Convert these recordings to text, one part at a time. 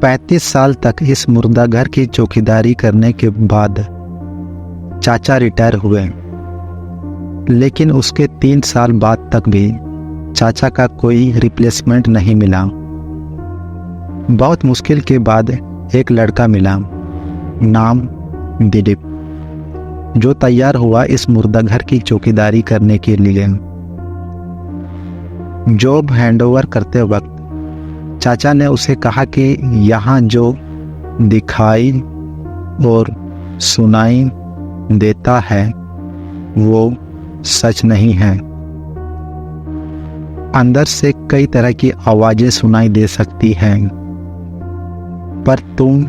35 साल तक इस मुर्दा घर की चौकीदारी करने के बाद चाचा रिटायर हुए, लेकिन उसके 3 साल बाद तक भी चाचा का कोई रिप्लेसमेंट नहीं मिला। बहुत मुश्किल के बाद एक लड़का मिला, नाम दिलीप, जो तैयार हुआ इस मुर्दा घर की चौकीदारी करने के लिए। जॉब हैंडओवर करते वक्त चाचा ने उसे कहा कि यहाँ जो दिखाई और सुनाई देता है वो सच नहीं है। अंदर से कई तरह की आवाजें सुनाई दे सकती हैं, पर तुम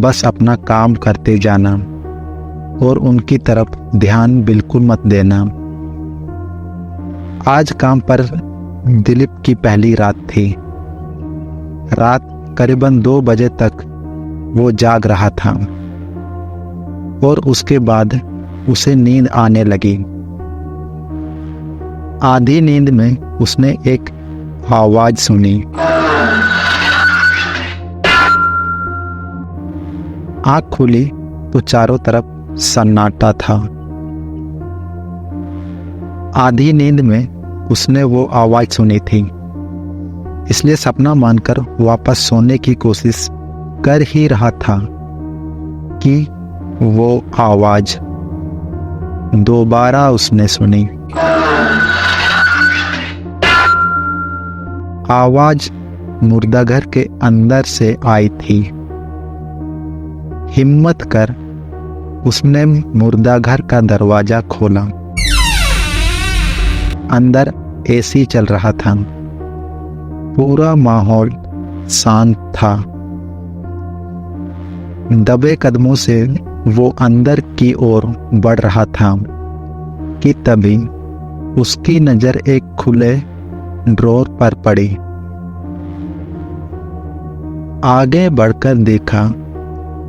बस अपना काम करते जाना और उनकी तरफ ध्यान बिल्कुल मत देना। आज काम पर दिलीप की पहली रात थी। रात करीबन 2 बजे तक वो जाग रहा था और उसके बाद उसे नींद आने लगी। आधी नींद में उसने एक आवाज सुनी। आंख खुली तो चारों तरफ सन्नाटा था। आधी नींद में उसने वो आवाज सुनी थी, इसलिए सपना मानकर वापस सोने की कोशिश कर ही रहा था कि वो आवाज दोबारा उसने सुनी। आवाज मुर्दाघर के अंदर से आई थी। हिम्मत कर उसने मुर्दाघर का दरवाजा खोला। अंदर एसी चल रहा था। पूरा माहौल शांत था। दबे कदमों से वो अंदर की ओर बढ़ रहा था कि तभी उसकी नजर एक खुले ड्रॉर पर पड़ी। आगे बढ़कर देखा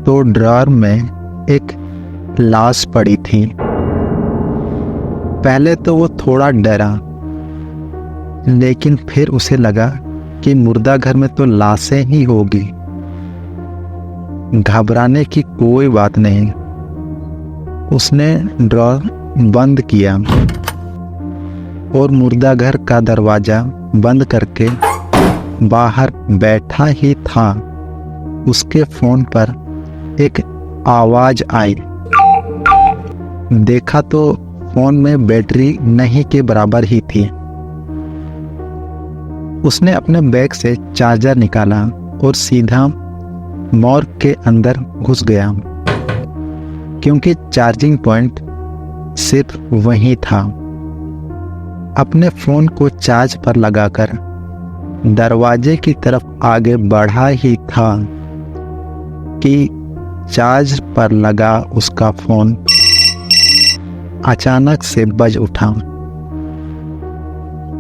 तो ड्रॉर में एक लाश पड़ी थी। पहले तो वो थोड़ा डरा, लेकिन फिर उसे लगा कि मुर्दा घर में तो लाशें ही होगी। घबराने की कोई बात नहीं। उसने ड्रॉर बंद किया और मुर्दा घर का दरवाजा बंद करके बाहर बैठा ही था, उसके फोन पर एक आवाज आई। देखा तो फोन में बैटरी नहीं के बराबर ही थी। उसने अपने बैग से चार्जर निकाला और सीधा मॉर्ग के अंदर घुस गया, क्योंकि चार्जिंग पॉइंट सिर्फ वहीं था। अपने फोन को चार्ज पर लगाकर दरवाजे की तरफ आगे बढ़ा ही था कि चार्ज पर लगा उसका फोन अचानक से बज उठा।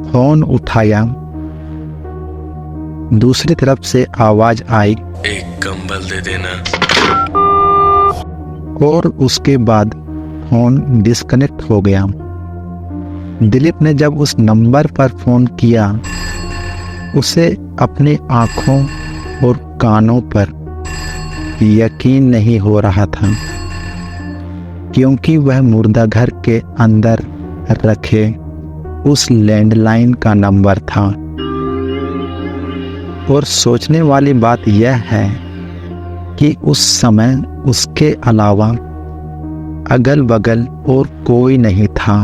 फोन उठाया, दूसरी तरफ से आवाज आई, एक कंबल दे देना। और उसके बाद फोन डिस्कनेक्ट हो गया। दिलीप ने जब उस नंबर पर फोन किया, उसे अपनी आंखों और कानों पर यकीन नहीं हो रहा था, क्योंकि वह मुर्दा घर के अंदर रखे उस लैंडलाइन का नंबर था। और सोचने वाली बात यह है कि उस समय उसके अलावा अगल बगल और कोई नहीं था।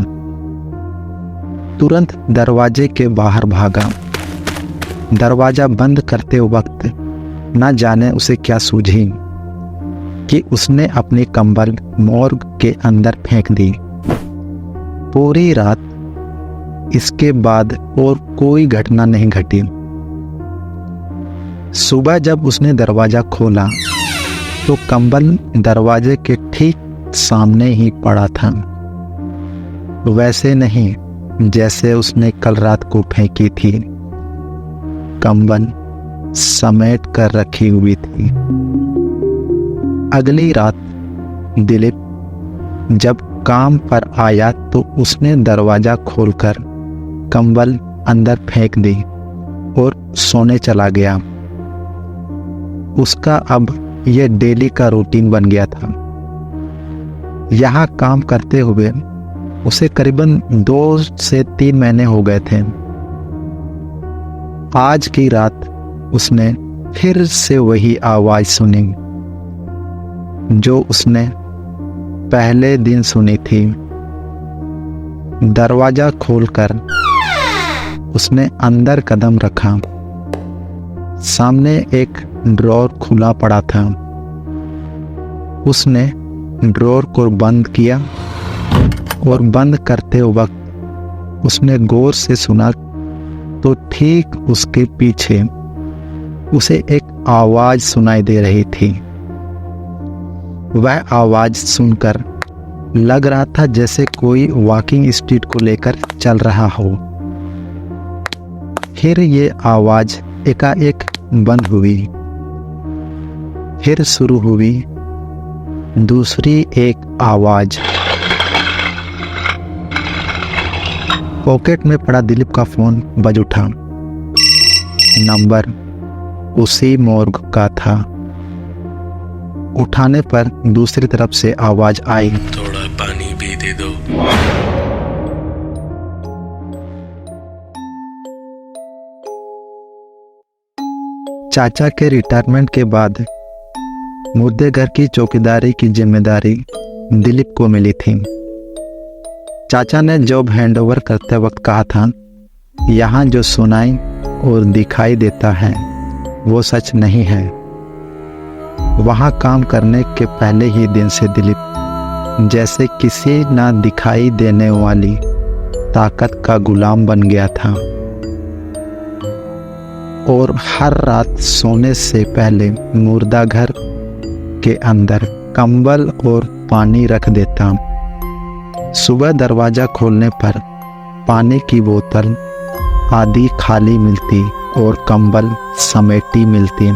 तुरंत दरवाजे के बाहर भागा। दरवाजा बंद करते वक्त न जाने उसे क्या सूझी कि उसने अपनी कंबल मॉर्ग के अंदर फेंक दी। पूरी रात इसके बाद और कोई घटना नहीं घटी। सुबह जब उसने दरवाजा खोला तो कंबल दरवाजे के ठीक सामने ही पड़ा था। वैसे नहीं जैसे उसने कल रात को फेंकी थी। कंबल समेट कर रखी हुई थी। अगली रात दिलीप जब काम पर आया तो उसने दरवाजा खोलकर कंबल अंदर फेंक दी और सोने चला गया। उसका अब ये डेली का रूटीन बन गया था। यहाँ काम करते हुए उसे करीबन 2 से 3 महीने हो गए थे। आज की रात उसने फिर से वही आवाज सुनी जो उसने पहले दिन सुनी थी। दरवाजा खोलकर उसने अंदर कदम रखा। सामने एक ड्रॉर खुला पड़ा था। उसने ड्रॉर को बंद किया और बंद करते वक्त उसने गौर से सुना तो ठीक उसके पीछे उसे एक आवाज सुनाई दे रही थी। वह आवाज सुनकर लग रहा था जैसे कोई वॉकिंग स्टिक को लेकर चल रहा हो। फिर ये आवाज एकाएक बंद हुई, फिर शुरू हुई दूसरी एक आवाज। पॉकेट में पड़ा दिलीप का फोन बज उठा। नंबर उसी मोर्ग का था। उठाने पर दूसरी तरफ से आवाज आई, थोड़ा पानी भी दे दो। चाचा के रिटायरमेंट के बाद मुर्दे घर की चौकीदारी की जिम्मेदारी दिलीप को मिली थी। चाचा ने जॉब हैंडओवर करते वक्त कहा था, यहाँ जो सुनाई और दिखाई देता है वो सच नहीं है। वहाँ काम करने के पहले ही दिन से दिलीप जैसे किसी ना दिखाई देने वाली ताकत का गुलाम बन गया था और हर रात सोने से पहले मुर्दा घर के अंदर कंबल और पानी रख देता। सुबह दरवाजा खोलने पर पानी की बोतल आधी खाली मिलती और कंबल समेटी मिलती।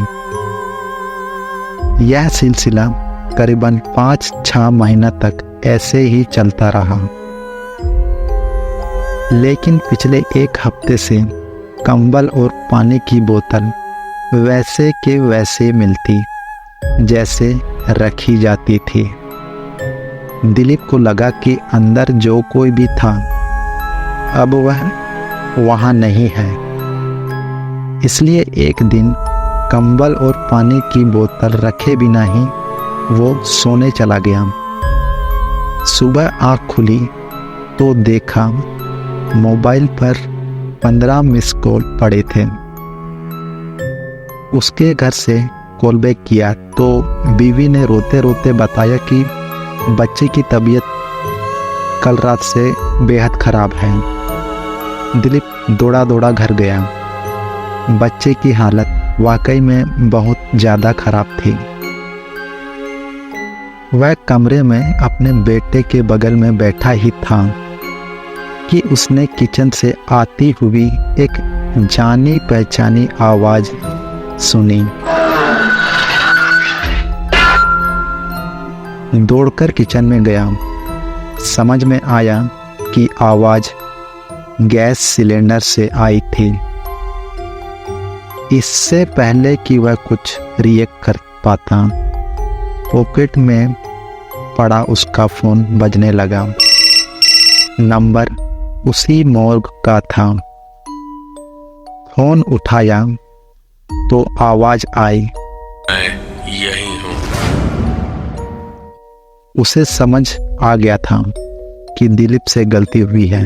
यह सिलसिला करीबन 5-6 महीना तक ऐसे ही चलता रहा। लेकिन पिछले 1 हफ्ते से कंबल और पानी की बोतल वैसे के वैसे मिलती जैसे रखी जाती थी। दिलीप को लगा कि अंदर जो कोई भी था अब वह वहाँ नहीं है। इसलिए एक दिन कंबल और पानी की बोतल रखे बिना ही वो सोने चला गया। सुबह आँख खुली तो देखा मोबाइल पर 15 मिस कॉल पड़े थे। उसके घर से कॉल बैक किया तो बीवी ने रोते रोते बताया कि बच्चे की तबीयत कल रात से बेहद खराब है। दिलीप दौड़ा दौड़ा घर गया। बच्चे की हालत वाकई में बहुत ज़्यादा खराब थी। वह कमरे में अपने बेटे के बगल में बैठा ही था कि उसने किचन से आती हुई एक जानी पहचानी आवाज सुनी। दौड़कर किचन में गया। समझ में आया कि आवाज गैस सिलेंडर से आई थी। इससे पहले कि वह कुछ रिएक्ट कर पाता, पॉकेट में पड़ा उसका फोन बजने लगा। नंबर उसी मोर्ग का था। फोन उठाया तो आवाज आई, मैं यही हूँ। उसे समझ आ गया था कि दिलीप से गलती हुई है।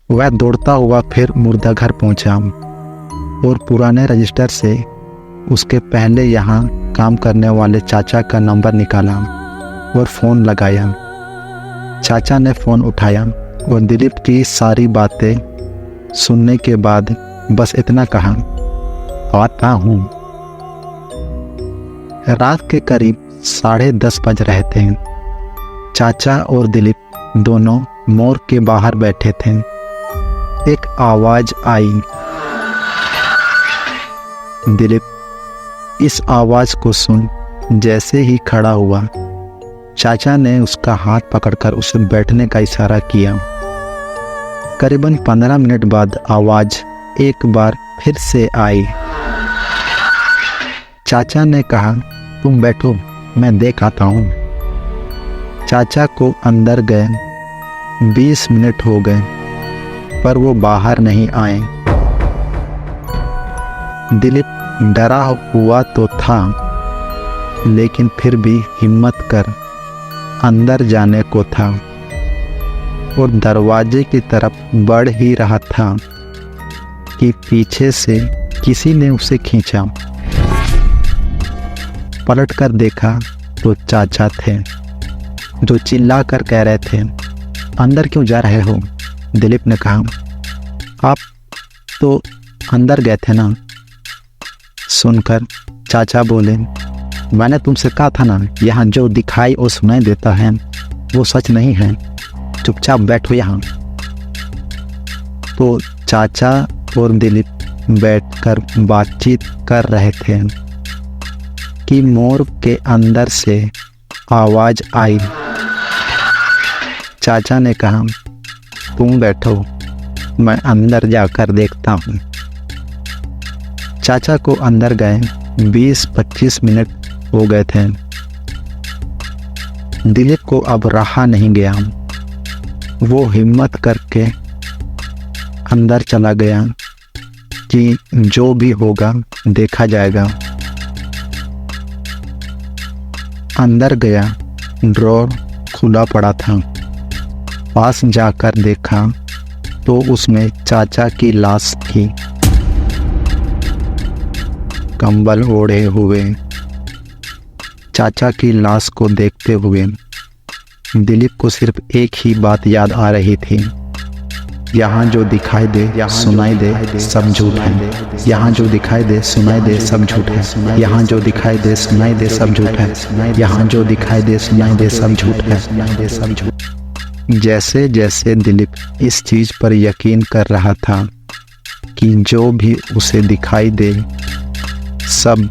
वह दौड़ता हुआ फिर मुर्दा घर पहुंचा और पुराने रजिस्टर से उसके पहले यहाँ काम करने वाले चाचा का नंबर निकाला और फ़ोन लगाया। चाचा ने फ़ोन उठाया और दिलीप की सारी बातें सुनने के बाद बस इतना कहा, आता हूँ। रात के करीब 10:30 बज रहे थे। चाचा और दिलीप दोनों मोर के बाहर बैठे थे। एक आवाज आई। दिलीप इस आवाज को सुन जैसे ही खड़ा हुआ, चाचा ने उसका हाथ पकड़कर उसे बैठने का इशारा किया। करीबन 15 मिनट बाद आवाज एक बार फिर से आई। चाचा ने कहा, तुम बैठो, मैं देख आता हूँ। चाचा को अंदर गए 20 मिनट हो गए, पर वो बाहर नहीं आए। दिलीप डरा हुआ तो था, लेकिन फिर भी हिम्मत कर अंदर जाने को था और दरवाजे की तरफ बढ़ ही रहा था कि पीछे से किसी ने उसे खींचा। पलटकर देखा तो चाचा थे, जो चिल्लाकर कह रहे थे, अंदर क्यों जा रहे हो? दिलीप ने कहा, आप तो अंदर गए थे ना। सुनकर चाचा बोले, मैंने तुमसे कहा था ना, यहाँ जो दिखाई और सुनाई देता है वो सच नहीं है, चुपचाप बैठो यहाँ। तो चाचा और दिलीप बैठकर बातचीत कर रहे थे कि मोर के अंदर से आवाज आई। चाचा ने कहा, तुम बैठो, मैं अंदर जाकर देखता हूँ। चाचा को अंदर गए 20-25 मिनट हो गए थे। दिलीप को अब रहा नहीं गया, वो हिम्मत करके अंदर चला गया कि जो भी होगा देखा जाएगा। अंदर गया, ड्रॉर खुला पड़ा था। पास जाकर देखा तो उसमें चाचा की लाश थी, कंबल ओढ़े हुए। चाचा की लाश को देखते हुए दिलीप को सिर्फ एक ही बात याद आ रही थी, यहाँ जो दिखाई दे सुनाई दे सब झूठ है, यहाँ जो दिखाई दे सुनाई दे सब झूठ है, यहाँ जो दिखाई दे सुनाई दे सब झूठ है, यहाँ जो दिखाई दे सुनाई दे सब झूठ है। जैसे जैसे दिलीप इस चीज पर यकीन कर रहा था कि जो भी उसे दिखाई दे सब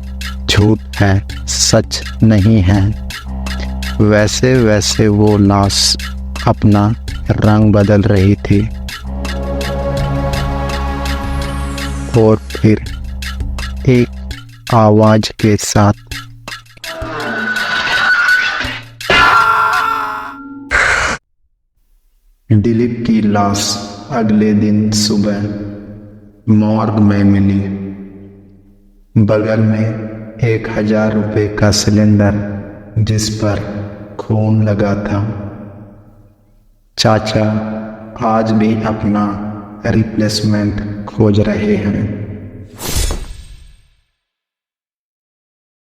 झूठ है, सच नहीं है, वैसे वैसे वो लाश अपना रंग बदल रही थी और फिर एक आवाज के साथ दिलीप की लाश अगले दिन सुबह मॉर्ग में मिली। बगल में 1000 रुपये का सिलेंडर, जिस पर खून लगा था। चाचा आज भी अपना रिप्लेसमेंट खोज रहे हैं।